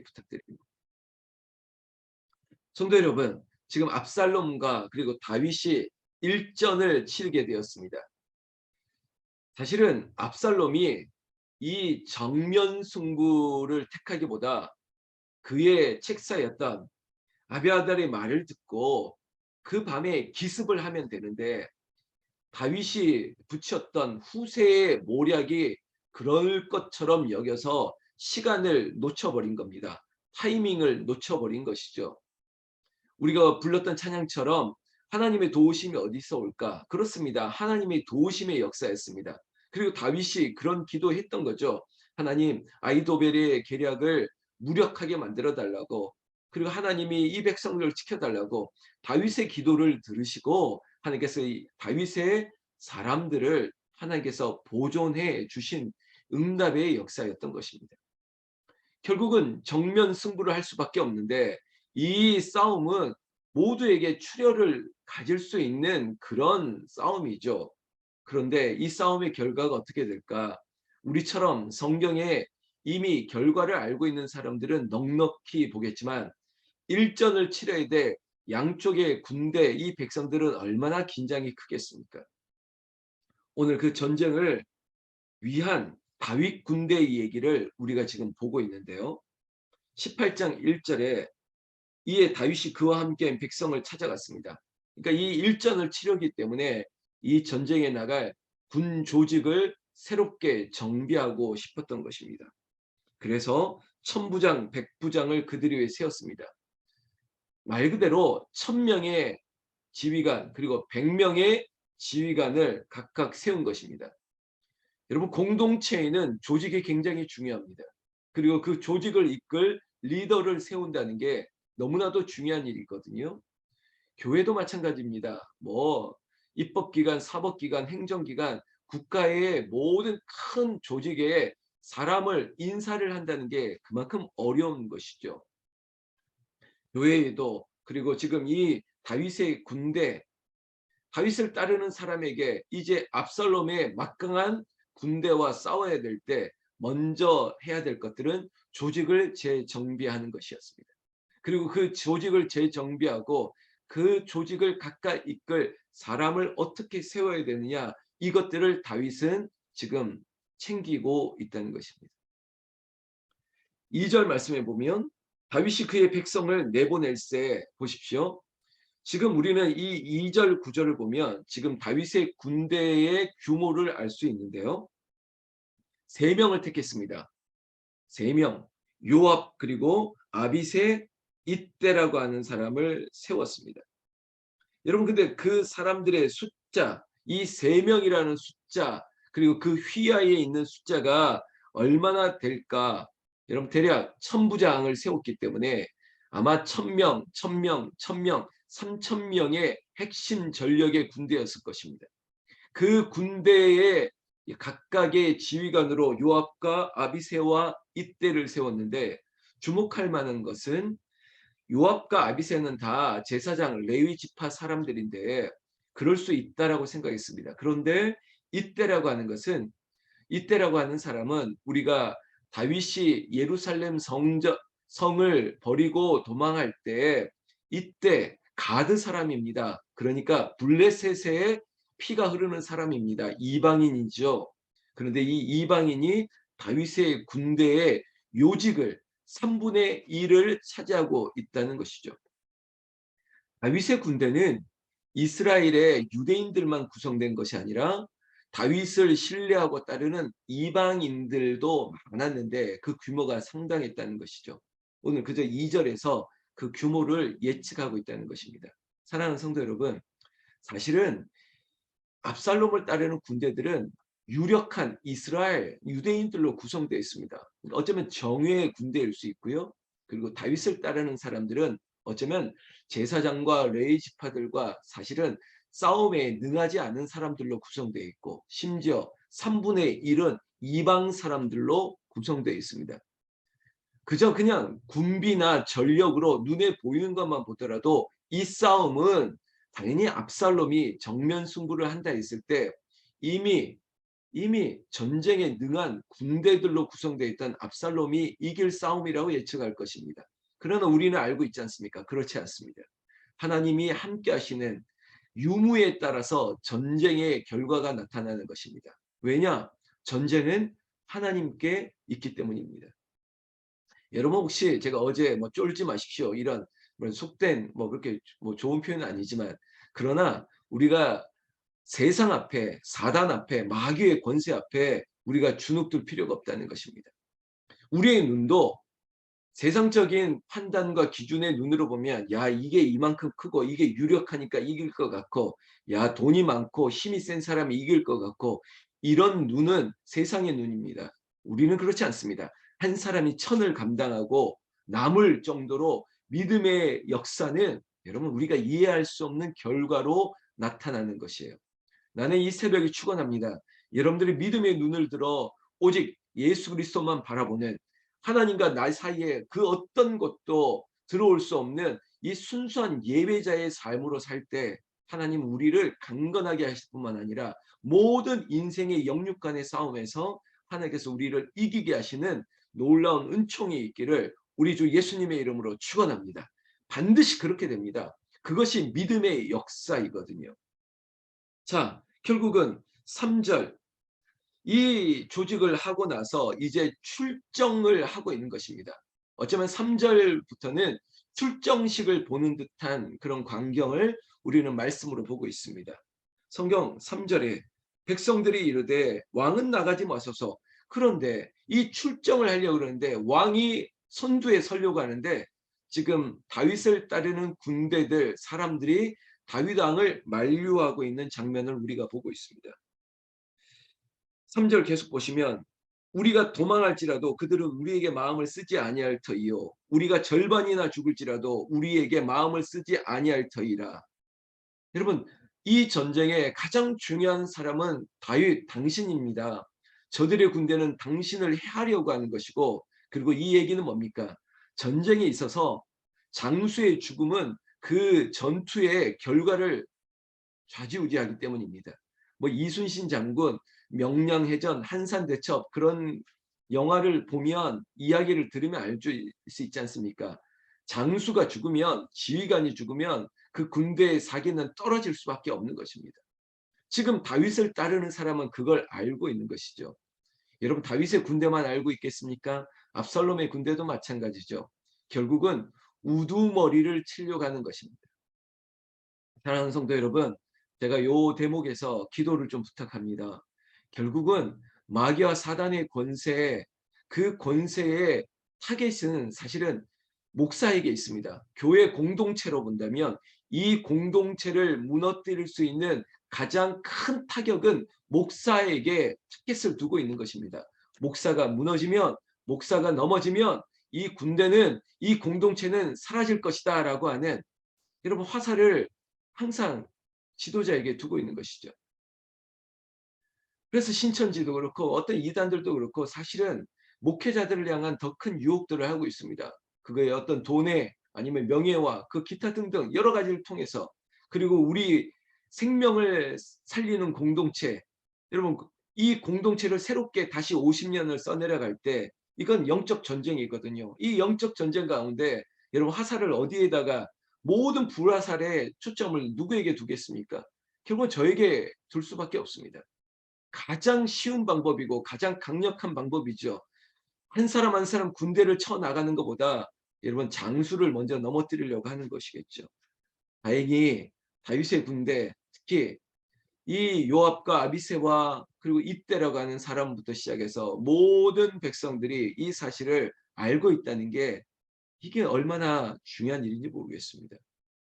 부탁드립니다. 성도 여러분, 지금 압살롬과 그리고 다윗이 일전을 치르게 되었습니다. 사실은 압살롬이 이 정면 승부를 택하기보다 그의 책사였던 아비아달의 말을 듣고 그 밤에 기습을 하면 되는데, 다윗이 붙였던 후세의 모략이 그럴 것처럼 여겨서 시간을 놓쳐버린 겁니다. 타이밍을 놓쳐버린 것이죠. 우리가 불렀던 찬양처럼 하나님의 도우심이 어디서 올까? 그렇습니다. 하나님의 도우심의 역사였습니다. 그리고 다윗이 그런 기도했던 거죠. 하나님, 아이도벨의 계략을 무력하게 만들어 달라고, 그리고 하나님이 이 백성들을 지켜달라고. 다윗의 기도를 들으시고 하나님께서 이 다윗의 사람들을 하나님께서 보존해 주신 응답의 역사였던 것입니다. 결국은 정면 승부를 할 수밖에 없는데, 이 싸움은 모두에게 출혈을 가질 수 있는 그런 싸움이죠. 그런데 이 싸움의 결과가 어떻게 될까? 우리처럼 성경에 이미 결과를 알고 있는 사람들은 넉넉히 보겠지만, 일전을 치러야 돼 양쪽의 군대, 이 백성들은 얼마나 긴장이 크겠습니까? 오늘 그 전쟁을 위한 다윗 군대의 얘기를 우리가 지금 보고 있는데요. 18장 1절에 이에 다윗이 그와 함께 백성을 찾아갔습니다. 그러니까 이 일전을 치르기 때문에 이 전쟁에 나갈 군 조직을 새롭게 정비하고 싶었던 것입니다. 그래서 천부장, 백부장을 그들 위해 세웠습니다. 말 그대로 1000명의 지휘관 그리고 100명의 지휘관을 각각 세운 것입니다. 여러분, 공동체에는 조직이 굉장히 중요합니다. 그리고 그 조직을 이끌 리더를 세운다는 게 너무나도 중요한 일이거든요. 교회도 마찬가지입니다. 입법기관, 사법기관, 행정기관, 국가의 모든 큰 조직에 사람을 인사를 한다는 게 그만큼 어려운 것이죠. 교회에도, 그리고 지금 이 다윗의 군대, 다윗을 따르는 사람에게 이제 압살롬의 막강한 군대와 싸워야 될 때 먼저 해야 될 것들은 조직을 재정비하는 것이었습니다. 그리고 그 조직을 재정비하고 그 조직을 각각 이끌 사람을 어떻게 세워야 되느냐, 이것들을 다윗은 지금 챙기고 있다는 것입니다. 2절 말씀에 보면 다윗이 그의 백성을 내보낼세, 보십시오. 지금 우리는 이 2절 9절을 보면 지금 다윗의 군대의 규모를 알 수 있는데요. 3명을 택했습니다. 3명. 요압 그리고 아비새, 이때라고 하는 사람을 세웠습니다. 여러분, 근데 그 사람들의 숫자, 이 3명이라는 숫자, 그리고 그 휘하에 있는 숫자가 얼마나 될까? 여러분, 대략 천부장을 세웠기 때문에 아마 1000명, 1000명, 1000명, 3000명의 핵심 전력의 군대였을 것입니다. 그 군대의 각각의 지휘관으로 요압과 아비새와 이때를 세웠는데, 주목할 만한 것은 요압과 아비새는 다 제사장 레위 지파 사람들인데 그럴 수 있다라고 생각했습니다. 그런데 이때라고 하는 것은, 이때라고 하는 사람은 우리가 다윗이 예루살렘 성을 버리고 도망할 때 이때 가드 사람입니다. 그러니까 블레셋의 피가 흐르는 사람입니다. 이방인이죠. 그런데 이 이방인이 다윗의 군대의 요직을 3분의 1을 차지하고 있다는 것이죠. 다윗의 군대는 이스라엘의 유대인들만 구성된 것이 아니라 다윗을 신뢰하고 따르는 이방인들도 많았는데 그 규모가 상당했다는 것이죠. 오늘 그저 2절에서 그 규모를 예측하고 있다는 것입니다. 사랑하는 성도 여러분, 사실은 압살롬을 따르는 군대들은 유력한 이스라엘 유대인들로 구성되어 있습니다. 어쩌면 정예의 군대일 수 있고요. 그리고 다윗을 따르는 사람들은 어쩌면 제사장과 레위 지파들과 사실은 싸움에 능하지 않은 사람들로 구성되어 있고, 심지어 3분의 1은 이방 사람들로 구성되어 있습니다. 그저 그냥 군비나 전력으로 눈에 보이는 것만 보더라도 이 싸움은 당연히 압살롬이 정면 승부를 한다 했을 때 이미 이미 전쟁에 능한 군대들로 구성되어 있던 압살롬이 이길 싸움이라고 예측할 것입니다. 그러나 우리는 알고 있지 않습니까? 그렇지 않습니다. 하나님이 함께 하시는 유무에 따라서 전쟁의 결과가 나타나는 것입니다. 왜냐? 전쟁은 하나님께 있기 때문입니다. 여러분 혹시 제가 어제 뭐 쫄지 마십시오. 이런 속된 그렇게 좋은 표현은 아니지만 그러나 우리가 세상 앞에 사단 앞에 마귀의 권세 앞에 우리가 주눅들 필요가 없다는 것입니다. 우리의 눈도 세상적인 판단과 기준의 눈으로 보면 야 이게 이만큼 크고 이게 유력하니까 이길 것 같고 야 돈이 많고 힘이 센 사람이 이길 것 같고 이런 눈은 세상의 눈입니다. 우리는 그렇지 않습니다. 한 사람이 천을 감당하고 남을 정도로 믿음의 역사는 여러분 우리가 이해할 수 없는 결과로 나타나는 것이에요. 나는 이 새벽에 축원합니다. 여러분들이 믿음의 눈을 들어 오직 예수 그리스도만 바라보는 하나님과 나 사이에 그 어떤 것도 들어올 수 없는 이 순수한 예배자의 삶으로 살 때 하나님 우리를 강건하게 하실 뿐만 아니라 모든 인생의 영육간의 싸움에서 하나님께서 우리를 이기게 하시는 놀라운 은총이 있기를 우리 주 예수님의 이름으로 축원합니다. 반드시 그렇게 됩니다. 그것이 믿음의 역사이거든요. 자, 결국은 3절 이 조직을 하고 나서 이제 출정을 하고 있는 것입니다. 어쩌면 3절부터는 출정식을 보는 듯한 그런 광경을 우리는 말씀으로 보고 있습니다. 성경 3절에 백성들이 이르되 왕은 나가지 마소서. 그런데 이 출정을 하려고 그러는데 왕이 선두에 서려고 하는데 지금 다윗을 따르는 군대들 사람들이 다윗 왕을 만류하고 있는 장면을 우리가 보고 있습니다. 3절 계속 보시면 우리가 도망할지라도 그들은 우리에게 마음을 쓰지 아니할 터이요 우리가 절반이나 죽을지라도 우리에게 마음을 쓰지 아니할 터이라. 여러분 이 전쟁의 가장 중요한 사람은 다윗 당신입니다. 저들의 군대는 당신을 해하려고 하는 것이고 그리고 이 얘기는 뭡니까? 전쟁에 있어서 장수의 죽음은 그 전투의 결과를 좌지우지하기 때문입니다. 뭐 이순신 장군, 명량해전, 한산대첩 그런 영화를 보면 이야기를 들으면 알 수 있지 않습니까? 장수가 죽으면 지휘관이 죽으면 그 군대의 사기는 떨어질 수밖에 없는 것입니다. 지금 다윗을 따르는 사람은 그걸 알고 있는 것이죠. 여러분 다윗의 군대만 알고 있겠습니까? 압살롬의 군대도 마찬가지죠. 결국은 우두머리를 치려고 하는 것입니다. 사랑하는 성도 여러분, 제가 요 대목에서 기도를 좀 부탁합니다. 결국은 마귀와 사단의 권세, 그 권세의 타겟은 사실은 목사에게 있습니다. 교회 공동체로 본다면 이 공동체를 무너뜨릴 수 있는 가장 큰 타격은 목사에게 타겟을 두고 있는 것입니다. 목사가 무너지면, 목사가 넘어지면 이 군대는, 이 공동체는 사라질 것이다 라고 하는 여러분 화살을 항상 지도자에게 두고 있는 것이죠. 그래서 신천지도 그렇고 어떤 이단들도 그렇고 사실은 목회자들을 향한 더 큰 유혹들을 하고 있습니다. 그거의 어떤 돈의 아니면 명예와 그 기타 등등 여러 가지를 통해서 그리고 우리 생명을 살리는 공동체 여러분 이 공동체를 새롭게 다시 50년을 써내려갈 때 이건 영적 전쟁이거든요. 이 영적 전쟁 가운데 여러분 화살을 어디에다가 모든 불화살의 초점을 누구에게 두겠습니까? 결국은 저에게 둘 수밖에 없습니다. 가장 쉬운 방법이고 가장 강력한 방법이죠. 한 사람 한 사람 군대를 쳐 나가는 것보다 여러분 장수를 먼저 넘어뜨리려고 하는 것이겠죠. 다행히 다윗의 군대 특히 이 요압과 아비새와 그리고 입대라고 하는 사람부터 시작해서 모든 백성들이 이 사실을 알고 있다는 게 이게 얼마나 중요한 일인지 모르겠습니다.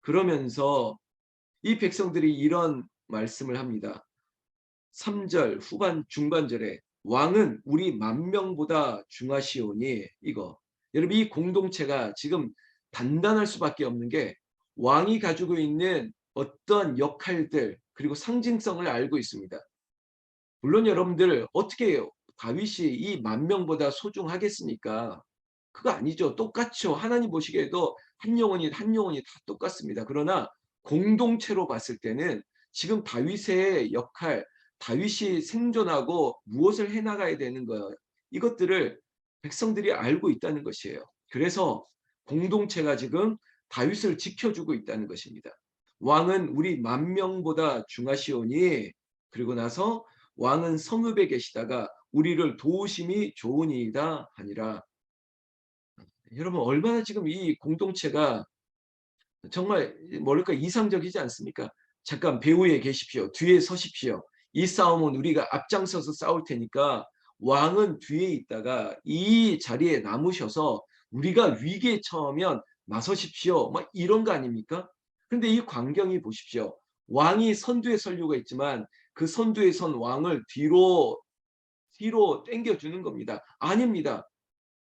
그러면서 이 백성들이 이런 말씀을 합니다. 3절 후반 중반절에 왕은 우리 만명보다 중하시오니 이거 여러분 이 공동체가 지금 단단할 수밖에 없는 게 왕이 가지고 있는 어떤 역할들 그리고 상징성을 알고 있습니다. 물론 여러분들 어떻게 다윗이 이 만명보다 소중하겠습니까? 그거 아니죠. 똑같죠. 하나님 보시기에도 한 영혼이 다 똑같습니다. 그러나 공동체로 봤을 때는 지금 다윗의 역할 다윗이 생존하고 무엇을 해나가야 되는 거예요. 이것들을 백성들이 알고 있다는 것이에요. 그래서 공동체가 지금 다윗을 지켜주고 있다는 것입니다. 왕은 우리 만명보다 중하시오니, 그리고 나서 왕은 성읍에 계시다가 우리를 도우심이 좋으니이다 하니라. 여러분, 얼마나 지금 이 공동체가 정말 뭐랄까 이상적이지 않습니까? 잠깐 배후에 계십시오. 뒤에 서십시오. 이 싸움은 우리가 앞장서서 싸울 테니까 왕은 뒤에 있다가 이 자리에 남으셔서 우리가 위기에 처하면 나서십시오. 막 이런 거 아닙니까? 근데 이 광경이 보십시오. 왕이 선두에 설 이유가 있지만 그 선두에 선 왕을 뒤로 당겨주는 겁니다. 아닙니다.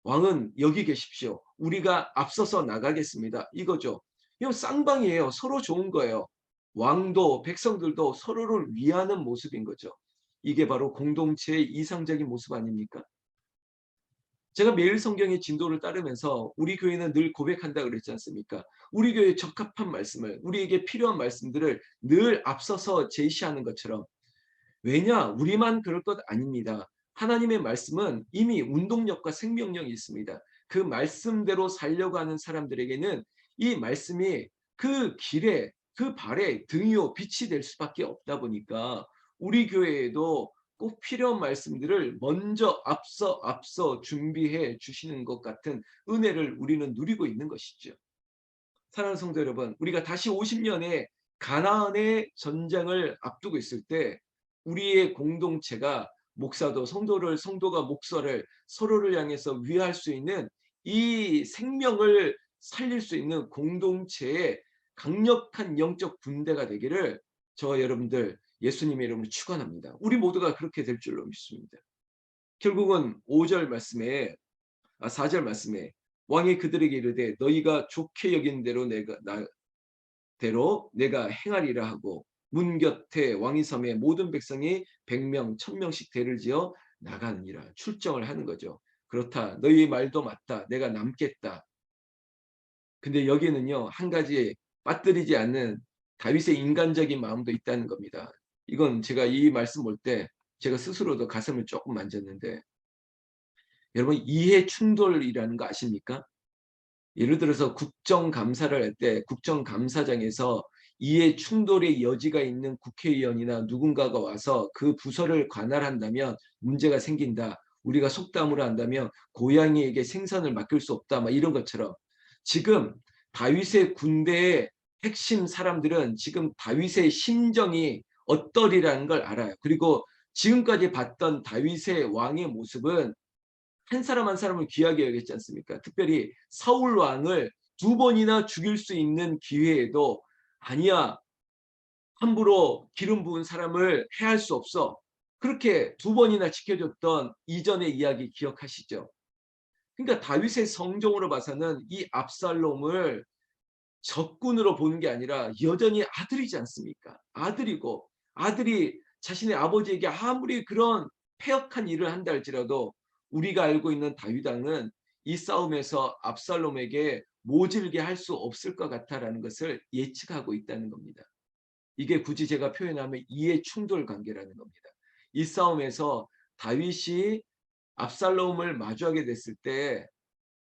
왕은 여기 계십시오. 우리가 앞서서 나가겠습니다. 이거죠. 이건 쌍방이에요. 서로 좋은 거예요. 왕도 백성들도 서로를 위하는 모습인 거죠. 이게 바로 공동체의 이상적인 모습 아닙니까? 제가 매일 성경의 진도를 따르면서 우리 교회는 늘 고백한다 그랬지 않습니까? 우리 교회에 적합한 말씀을, 우리에게 필요한 말씀들을 늘 앞서서 제시하는 것처럼, 왜냐? 우리만 그럴 것 아닙니다. 하나님의 말씀은 이미 운동력과 생명력이 있습니다. 그 말씀대로 살려고 하는 사람들에게는 이 말씀이 그 길에, 그 발에 등이요 빛이 될 수밖에 없다 보니까 우리 교회에도 꼭 필요한 말씀들을 먼저 앞서 준비해 주시는 것 같은 은혜를 우리는 누리고 있는 것이죠. 사랑하는 성도 여러분, 우리가 다시 50년의 가나안의 전쟁을 앞두고 있을 때 우리의 공동체가 목사도 성도가 목사를 서로를 향해서 위할 수 있는 이 생명을 살릴 수 있는 공동체의 강력한 영적 군대가 되기를 저와 여러분들 예수님의 이름으로 축원합니다. 우리 모두가 그렇게 될 줄로 믿습니다. 결국은 5절 말씀에 4절 말씀에 왕이 그들에게 이르되 너희가 좋게 여긴 대로 내가 행하리라 하고 문 곁에 왕이 섬에 모든 백성이 100명 1000명씩 대를 지어 나가느니라. 출정을 하는 거죠. 그렇다. 너희 말도 맞다. 내가 남겠다. 근데 여기는요. 한 가지 빠뜨리지 않는 다윗의 인간적인 마음도 있다는 겁니다. 이건 제가 이 말씀 볼 때 제가 스스로도 가슴을 조금 만졌는데, 여러분 이해 충돌이라는 거 아십니까? 예를 들어서 국정감사를 할 때 국정감사장에서 이해 충돌의 여지가 있는 국회의원이나 누군가가 와서 그 부서를 관할한다면 문제가 생긴다. 우리가 속담으로 한다면 고양이에게 생선을 맡길 수 없다. 막 이런 것처럼 지금 다윗의 군대의 핵심 사람들은 지금 다윗의 심정이 어떠리라는 걸 알아요. 그리고 지금까지 봤던 다윗의 왕의 모습은 한 사람 한 사람을 귀하게 여겼지 않습니까? 특별히 사울 왕을 2번이나 죽일 수 있는 기회에도 아니야, 함부로 기름 부은 사람을 해할 수 없어. 그렇게 2번이나 지켜줬던 이전의 이야기 기억하시죠? 그러니까 다윗의 성정으로 봐서는 이 압살롬을 적군으로 보는 게 아니라 여전히 아들이지 않습니까? 아들이고 아들이 자신의 아버지에게 아무리 그런 패역한 일을 한다 할지라도 우리가 알고 있는 다윗 왕은 이 싸움에서 압살롬에게 모질게 할 수 없을 것 같다라는 것을 예측하고 있다는 겁니다. 이게 굳이 제가 표현하면 이해 충돌 관계라는 겁니다. 이 싸움에서 다윗이 압살롬을 마주하게 됐을 때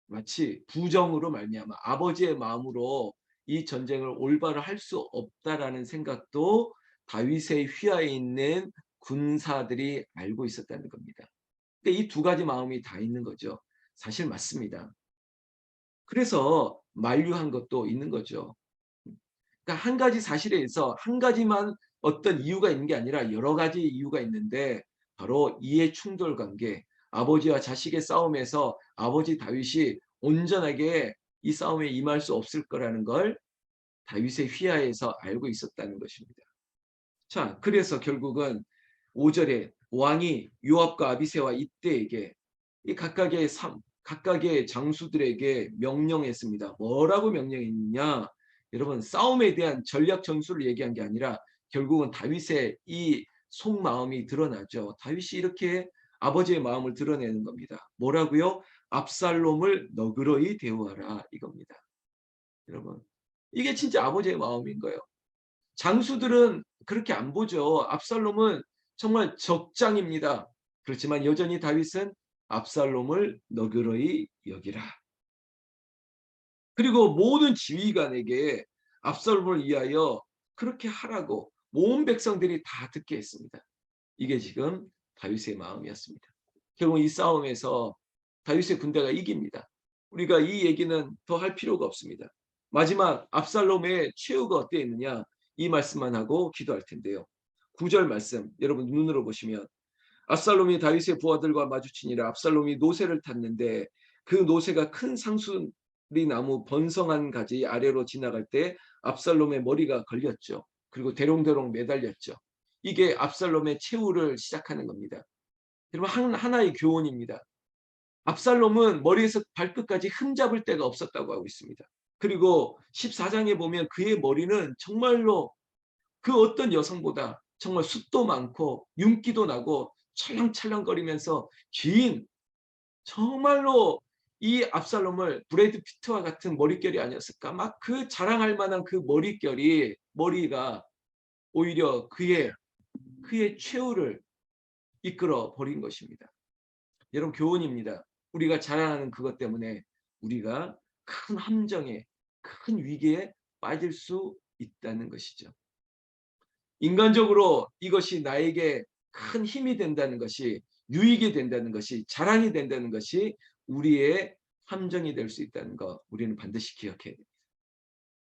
마치 부정으로 말미암아 아버지의 마음으로 이 전쟁을 올바로 할 수 없다라는 생각도 다윗의 휘하에 있는 군사들이 알고 있었다는 겁니다. 근데 이 2가지 마음이 다 있는 거죠. 사실 맞습니다. 그래서 만류한 것도 있는 거죠. 그러니까 한 가지 사실에 있어 한 가지만 어떤 이유가 있는 게 아니라 여러 가지 이유가 있는데 바로 이해 충돌 관계, 아버지와 자식의 싸움에서 아버지 다윗이 온전하게 이 싸움에 임할 수 없을 거라는 걸 다윗의 휘하에서 알고 있었다는 것입니다. 자, 그래서 결국은 5절에 왕이 요압과 아비새와 이때에게 이 각각의 장수들에게 명령했습니다. 뭐라고 명령했느냐? 여러분, 싸움에 대한 전략 전술을 얘기한 게 아니라 결국은 다윗의 이 속마음이 드러나죠. 다윗이 이렇게 아버지의 마음을 드러내는 겁니다. 뭐라고요? 압살롬을 너그러이 대우하라 이겁니다. 여러분, 이게 진짜 아버지의 마음인 거예요. 장수들은 그렇게 안 보죠. 압살롬은 정말 적장입니다. 그렇지만 여전히 다윗은 압살롬을 너그러이 여기라. 그리고 모든 지휘관에게 압살롬을 위하여 그렇게 하라고 온 백성들이 다 듣게 했습니다. 이게 지금 다윗의 마음이었습니다. 결국 이 싸움에서 다윗의 군대가 이깁니다. 우리가 이 얘기는 더 할 필요가 없습니다. 마지막 압살롬의 최후가 어땠느냐 이 말씀만 하고 기도할 텐데요. 9절 말씀 여러분 눈으로 보시면 압살롬이 다윗의 부하들과 마주치니라. 압살롬이 노새를 탔는데 그 노새가 큰 상수리 나무 번성한 가지 아래로 지나갈 때 압살롬의 머리가 걸렸죠. 그리고 대롱대롱 매달렸죠. 이게 압살롬의 최후를 시작하는 겁니다. 여러분 하나의 교훈입니다. 압살롬은 머리에서 발끝까지 흠잡을 데가 없었다고 하고 있습니다. 그리고 14장에 보면 그의 머리는 정말로 그 어떤 여성보다 정말 숱도 많고 윤기도 나고 찰랑찰랑거리면서 긴 정말로 이 압살롬을 브래드 피트와 같은 머릿결이 아니었을까? 막 그 자랑할 만한 그 머리가 오히려 그의 최후를 이끌어 버린 것입니다. 여러분 교훈입니다. 우리가 자랑하는 그것 때문에 우리가 큰 함정에 큰 위기에 빠질 수 있다는 것이죠. 인간적으로 이것이 나에게 큰 힘이 된다는 것이 유익이 된다는 것이 자랑이 된다는 것이 우리의 함정이 될 수 있다는 거 우리는 반드시 기억해야 됩니다.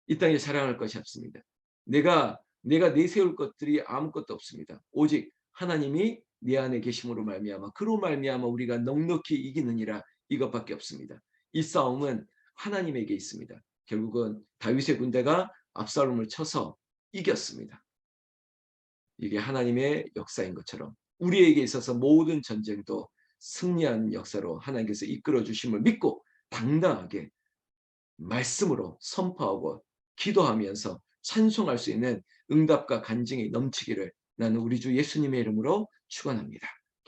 이 땅에 자랑할 것이 없습니다. 내가 내세울 것들이 아무것도 없습니다. 오직 하나님이 내 안에 계심으로 말미암아 그로 말미암아 우리가 넉넉히 이기느니라 이것밖에 없습니다. 이 싸움은 하나님에게 있습니다. 결국은 다윗의 군대가 압살롬을 쳐서 이겼습니다. 이게 하나님의 역사인 것처럼 우리에게 있어서 모든 전쟁도 승리한 역사로 하나님께서 이끌어 주심을 믿고 당당하게 말씀으로 선포하고 기도하면서 찬송할 수 있는 응답과 간증이 넘치기를 나는 우리 주 예수님의 이름으로 축원합니다.